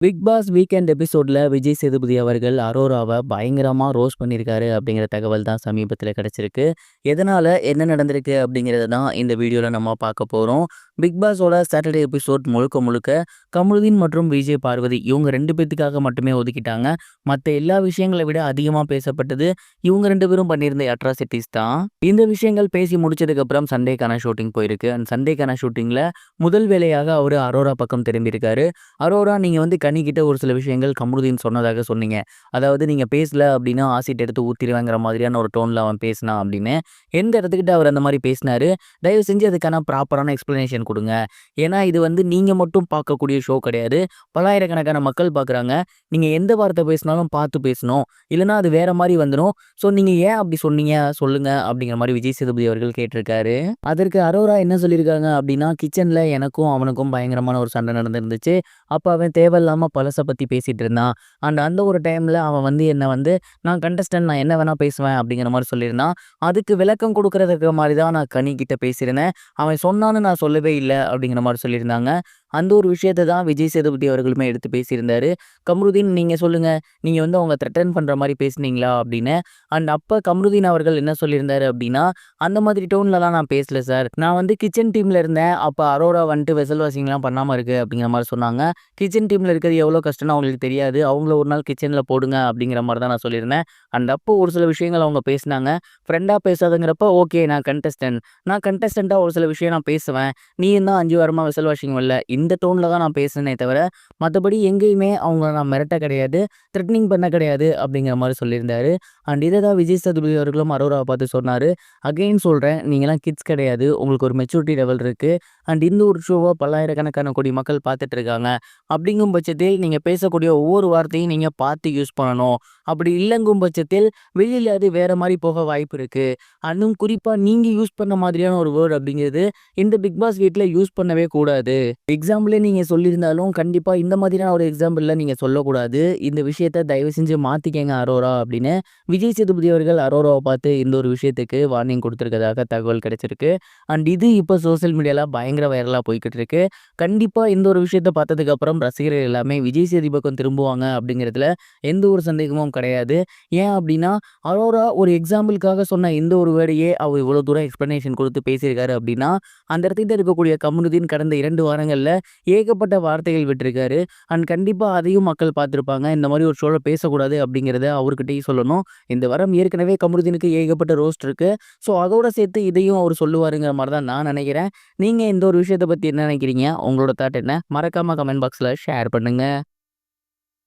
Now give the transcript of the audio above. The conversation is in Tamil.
பிக் பாஸ் வீக்கெண்ட் எபிசோட்ல விஜய் சேதுபதி அவர்கள் அரோராவை பயங்கரமா ரோஸ்ட் பண்ணியிருக்காரு அப்படிங்கிற தகவல் தான் சமீபத்தில் கிடைச்சிருக்கு. எதனால என்ன நடந்திருக்கு அப்படிங்கிறத தான் இந்த வீடியோவில் நம்ம பார்க்க போகிறோம். பிக் பாஸோட சாட்டர்டே எபிசோட் முழுக்க முழுக்க கமருதீன் மற்றும் விஜய் பார்வதி இவங்க ரெண்டு பேத்துக்காக மட்டுமே ஒதுக்கிட்டாங்க. மற்ற எல்லா விஷயங்களை விட அதிகமாக பேசப்பட்டது இவங்க ரெண்டு பேரும் பண்ணியிருந்த அட்ராசிட்டிஸ் தான். இந்த விஷயங்கள் பேசி முடிச்சதுக்கு அப்புறம் சண்டேக்கான ஷூட்டிங் போயிருக்கு. அந்த சண்டேக்கான ஷூட்டிங்கில் முதல் வேலையாக அவர் அரோரா பக்கம் திரும்பியிருக்காரு. அரோரா, நீங்கள் வந்து கனிக்கிட்ட ஒரு சில விஷயங்கள் கமருதீன் சொன்னதாக சொன்னீங்க. அதாவது நீங்கள் பேசல அப்படின்னா ஆசிட் எடுத்து ஊற்றிடுவேங்கிற மாதிரியான ஒரு டோனில் அவன் பேசினான் அப்படின்னு. எந்த இடத்துக்கிட்ட அவர் அந்த மாதிரி பேசினாரு? தயவு செஞ்சு அதுக்கான ப்ராப்பரான எக்ஸ்ப்ளனேஷன் கொடுங்க. ஏன்னா இது வந்து நீங்கள் மட்டும் பார்க்கக்கூடிய ஷோ கிடையாது. பல்லாயிரக்கணக்கான மக்கள் பார்க்குறாங்க. நீங்கள் எந்த வார்த்தை பேசினாலும் பார்த்து பேசணும், இல்லைனா அது வேற மாதிரி வந்துடும். ஸோ நீங்கள் ஏன் அப்படி சொன்னீங்க சொல்லுங்க அப்படிங்கிற மாதிரி விஜய் சேதுபதி அவர்கள் கேட்டிருக்காரு. அதற்கு அரோரா என்ன சொல்லியிருக்காங்க அப்படின்னா, கிச்சனில் எனக்கும் அவனுக்கும் பயங்கரமான ஒரு சண்டை நடந்துருந்துச்சு. அப்போ அவன் தேவையில்லாமல் பழசை பற்றி பேசிகிட்டு இருந்தான். அந்த ஒரு டைமில் அவன் வந்து என்னை வந்து நான் கண்டஸ்டன்ட், நான் என்ன வேணால் பேசுவேன் அப்படிங்கிற மாதிரி சொல்லியிருந்தான். அதுக்கு விளக்கம் கொடுக்குறதுக்கு மாதிரி தான் நான் கனிக்கிட்ட பேசியிருந்தேன். அவன் சொன்னான்னு நான் சொல்லவே இல்லை அப்படிங்கிற மாதிரி சொல்லியிருந்தாங்க. அந்த ஒரு விஷயத்தை தான் விஜய் சேதுபதி அவர்களுமே எடுத்து பேசியிருந்தாரு. கமருதீன், நீங்கள் சொல்லுங்கள், நீங்கள் வந்து அவங்க த்ரெட்டன் பண்ணுற மாதிரி பேசுனீங்களா அப்படின்னு. அப்போ கமருதீன் அவர்கள் என்ன சொல்லியிருந்தாரு அப்படின்னா, அந்த மாதிரி டோன்லலாம் நான் பேசல சார். நான் வந்து கிச்சன் டீமில் இருந்தேன். அப்போ அரோரா வந்துட்டு வெசல் வாஷிங்லாம் பண்ணாமல் இருக்குது அப்படிங்கிற மாதிரி சொன்னாங்க. கிச்சன் டீமில் இருக்கிறது எவ்வளோ கஷ்டம்னு அவங்களுக்கு தெரியாது. அவங்கள ஒரு நாள் கிச்சனில் போடுங்க அப்படிங்கிற மாதிரி தான் நான் சொல்லியிருந்தேன். அப்போ ஒரு சில விஷயங்கள் அவங்க பேசினாங்க. ஃப்ரெண்டாக பேசாதுங்கிறப்ப ஓகே, நான் கண்டஸ்டண்ட்டாக ஒரு சில விஷயம் நான் பேசுவேன். நீ என்ன 5 வாரமாக வெசல் வாஷிங் வரல, இந்த டோனில் தான் நான் பேசுனேனே தவிர மற்றபடி எங்கேயுமே அவங்கள நான் மிரட்ட கிடையாது, த்ரெட்னிங் பண்ண கிடையாது அப்படிங்கிற மாதிரி சொல்லியிருந்தாரு. இதை தான் விஜய் சேதுபதி அவர்களும் அரோராவை பார்த்து சொன்னார். அகெயின் சொல்கிறேன், நீங்களாம் கிட்ஸ் கிடையாது, உங்களுக்கு ஒரு மெச்சூரிட்டி லெவல் இருக்குது. இந்த ஒரு ஷோவை பல்லாயிரக்கணக்கான கோடி மக்கள் பார்த்துட்டு இருக்காங்க. அப்படிங்கும் பட்சத்தில் நீங்கள் பேசக்கூடிய ஒவ்வொரு வார்த்தையும் நீங்கள் பார்த்து யூஸ் பண்ணணும். அப்படி இல்லைங்கும் பட்சத்தில் வெளியில் அது வேறு மாதிரி போக வாய்ப்பு இருக்குது. அதுவும் குறிப்பாக நீங்கள் யூஸ் பண்ண மாதிரியான ஒரு வேர்டு அப்படிங்கிறது இந்த பிக் பாஸ் வீட்டில் யூஸ் பண்ணவே கூடாது. எக்ஸாம்பிளே நீங்கள் சொல்லியிருந்தாலும் கண்டிப்பாக இந்த மாதிரியான ஒரு எக்ஸாம்பிளில் நீங்கள் சொல்லக்கூடாது. இந்த விஷயத்தை தயவு செஞ்சு மாற்றிக்கங்க அரோரா அப்படின்னு விஜய் சேதுபதி அவர்கள் அரோராவை பார்த்து இந்த ஒரு விஷயத்துக்கு வார்னிங் கொடுத்துருக்கதாக தகவல் கிடைச்சிருக்கு. இது இப்போ சோசியல் மீடியாவில் பயங்கர வைரலாக போய்கிட்டு இருக்கு. கண்டிப்பாக இந்த ஒரு விஷயத்தை பார்த்ததுக்கப்புறம் ரசிகர்கள் எல்லாமே விஜய் சேதுபதி பக்கம் திரும்புவாங்க அப்படிங்கிறதுல எந்த ஒரு சந்தேகமும் கிடையாது. ஏன் அப்படின்னா, அரோரா ஒரு எக்ஸாம்பிளுக்காக சொன்ன இந்த ஒரு வேர்டையே அவர் இவ்வளோ தூரம் எக்ஸ்ப்ளனேஷன் கொடுத்து பேசியிருக்காரு அப்படின்னா, அந்த இடத்துல இருக்கக்கூடிய கமருதீன் கடந்த 2 வாரங்களில் ஏகப்பட்ட வார்த்தைகள் விட்டிருக்காரு. கண்டிப்பாக அதையும் மக்கள் பார்த்துருப்பாங்க. இந்த மாதிரி ஒரு ஷோவில் பேசக்கூடாது அப்படிங்கிறத அவர்கிட்டையும் சொல்லணும். இந்த வாரம் ஏற்கனவே கமருதீனுக்கு ஏகப்பட்ட ரோஸ்ட் இருக்குது. ஸோ அதோட சேர்த்து இதையும் அவர் சொல்லுவாருங்கிற மாதிரி தான் நான் நினைக்கிறேன். நீங்கள் இந்த ஒரு விஷயத்தை பற்றி என்ன நினைக்கிறீங்க? உங்களோட தாட் என்ன? மறக்காமல் கமெண்ட் பாக்ஸில் ஷேர் பண்ணுங்கள்.